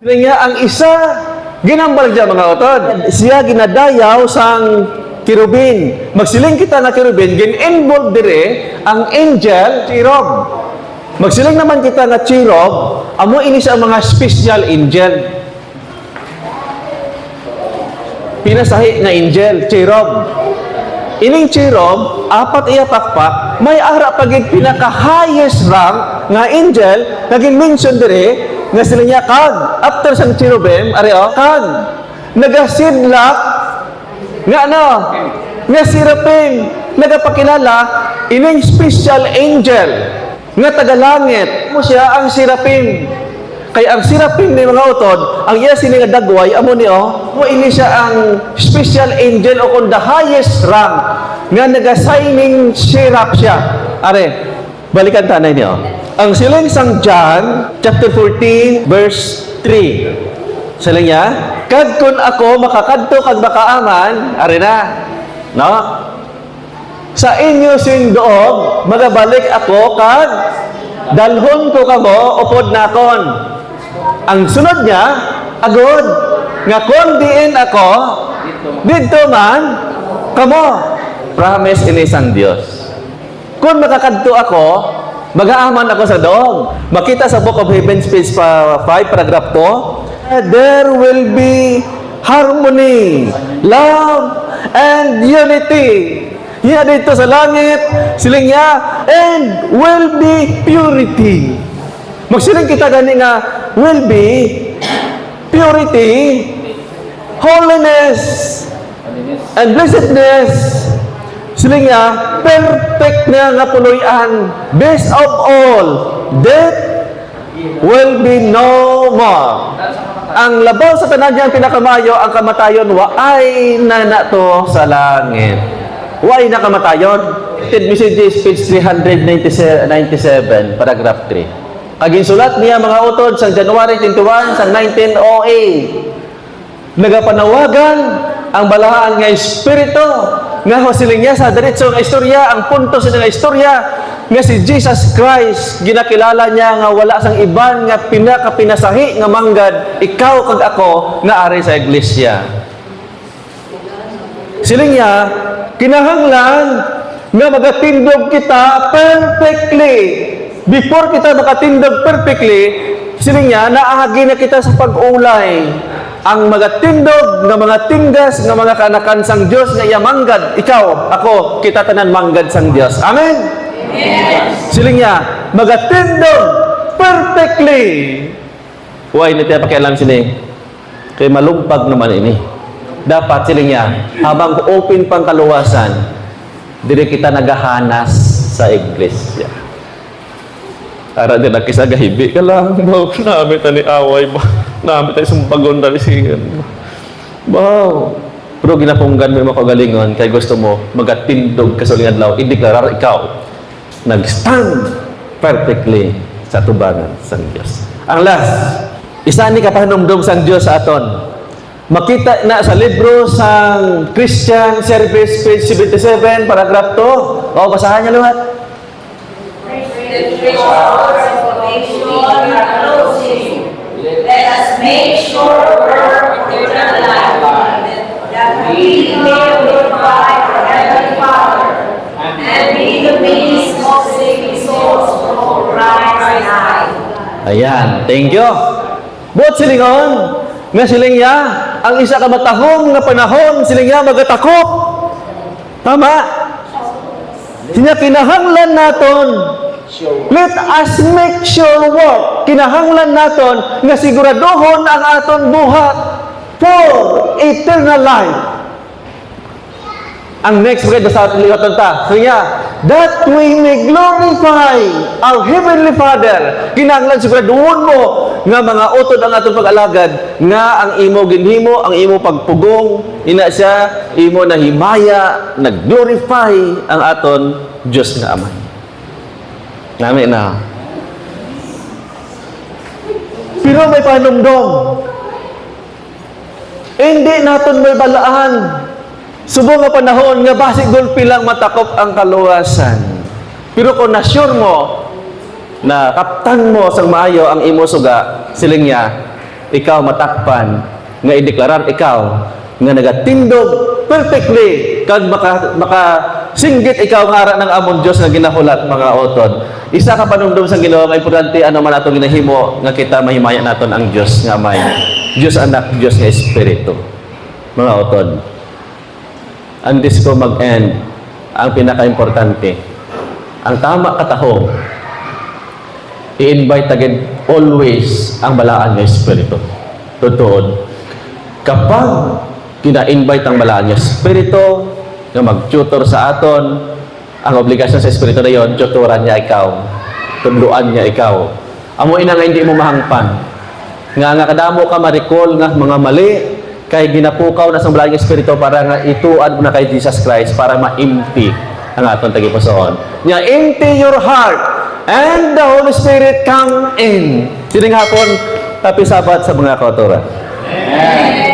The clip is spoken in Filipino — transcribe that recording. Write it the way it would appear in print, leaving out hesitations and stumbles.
Sila niya ang isa, ginambal dyan mga utod. Siya ginadayaw sang kirubin. Magsiling kita nga kirubin, gin-involve dire ang angel, cherub. Magsiling naman kita nga cherub, amo ini sa mga special angel. Pinasahi nga angel, cherub. Ining cherub, apat iya pakpak, may ara pagig pinaka-highest rank nga angel, naging mention dire, nga sila niya kag, after sang cherubim, kag, nagasidlak, nga ano, nga sirapin, nagapakilala, ining special angel, nga tagalangit, mo siya ang sirapin. Kaya ang sirapin ni mga utod, ang iya sini nga dagway, amo ni mo ini siya ang special angel o kung the highest rank nga naga-signing sirap siya. Are, balikan tanay niyo. Ang siling sang John, chapter 14, verse 3. Siling niya, kag kun ako makakadto kag makaaman, are na, no? Sa inyo sindoob, magabalik ako kag dalhon ko kamo upod nakon. Ang sunod niya, agod, nga kung diin ako, dito man, kamo, promise ini sang Dios. Kung makakadto ako, mag-aaman ako sa doog. Makita sa Book of Hebrews, page 5, paragraph 2, there will be harmony, love, and unity. Yan dito sa langit, siling niya, and will be purity. Magsiling kita gani nga, will be purity, holiness, and blessedness. Siling niya, perfect na nga puloy-an, best of all, death will be no more. Ang labaw sa tanan niyang pinakamayo, ang kamatayon, waay na nato sa langit. Waay na kamatayon. Messages, page 397, paragraph 3. Aging sulat niya mga utod sa January 21, sa 1908. Nagapanawagan ang balahaan nga espiritu nga hosiling niya sa diretso nga istorya, ang punto sa nga istorya nga si Jesus Christ, ginakilala niya nga wala sang iban nga pinakapinasahi nga manggad, ikaw kag ako nga ari sa iglesia. Siling niya, kinahanglan nga magatindog kita perfectly. Before kita makatindog perfectly, siling niya, naahagi na kita sa pag-ulay. Ang magatindog nga mga tinggas nga mga kanakan sang Dios nga iya manggad, ikaw, ako, kita tanan manggad sang Dios. Amen? Yes. Siling niya, magatindog perfectly. Huwag na tayo pakialam sini. Kaya malumpag naman ini. Dapat siling niya, habang open pang kaluwasan, diri kita nagahanas sa iglesia. Ara din nakisagahibi ka lang. Namin tani away ba? Namin tayo sumbagon dali siyan. Wow! Pero ginapunggan mo yung makagalingon kaya gusto mo magatindog ka sa uling adlaw, ideklarar ikaw nag-stand perfectly sa tubangan sang Diyos. Ang last, isa ni kapahanumdum sang Diyos sa aton. Makita na sa libro sang Christian Service, page 77, paragraph 2. O, basahan niya lahat. Let us make sure we're eternal life, that we may glorify our Heavenly Father, and be the means of saving souls from Christ's night. Ayan, thank you. Buot silingon, nga siling niya, ang isa ka matahong nga panahon, siling niya magatakop. Tama? Sinya kinahanglan naton, let us make sure work. Kinahanglan naton nga siguraduhon ang aton buhat for eternal life. Ang next word sa ating liwatan ta, so that we may glorify our Heavenly Father. Kinahanglan siguraduhon mo nga mga utod ang atong pag-alagad, nga ang imo ginhimo, ang imo pagpugong, ina siya, imo na himaya, nag-glorify ang aton Diyos nga Ama. Namin na. Pero may panumdom. Hindi naton may balaan. Subo nga panahon nga basi gulpi lang matakop ang kaluwasan. Pero kung na-sure mo na kaptan mo sang maayo ang imo suga, siling niya, ikaw matakpan nga ideklarar ikaw nga nagatindog perfectly kag maka singgit ikaw nga ara ng amon Dios nga ginahulat mga utod. Isa ka panumdum sa Ginoo nga importante ano man atong ginahimo nga kita mahimaya naton ang Dios nga may Dios anak, Dios nga espiritu. Mga utod. Ang disco mag-end ang pinaka-importante. Ang tama katahong i-invite again always ang balaan nga espiritu. Totoo. Kapag kina-invite ang balaan nga espiritu nga mag-tutor sa aton, ang obligasyon sa espiritu na yon, tutoran niya ikaw, tudluan niya ikaw. Amo ina nga hindi mo mahangpan. Nga kadamo ka ma-recall nga mga mali kay ginapukaw na sa balaan nga espiritu para nga ituad mo na kay Jesus Christ para ma-empty ang aton tagipusoon. Nga empty your heart and the Holy Spirit come in. Sining hapon, tapi sabat sa mga kauturan. Amen.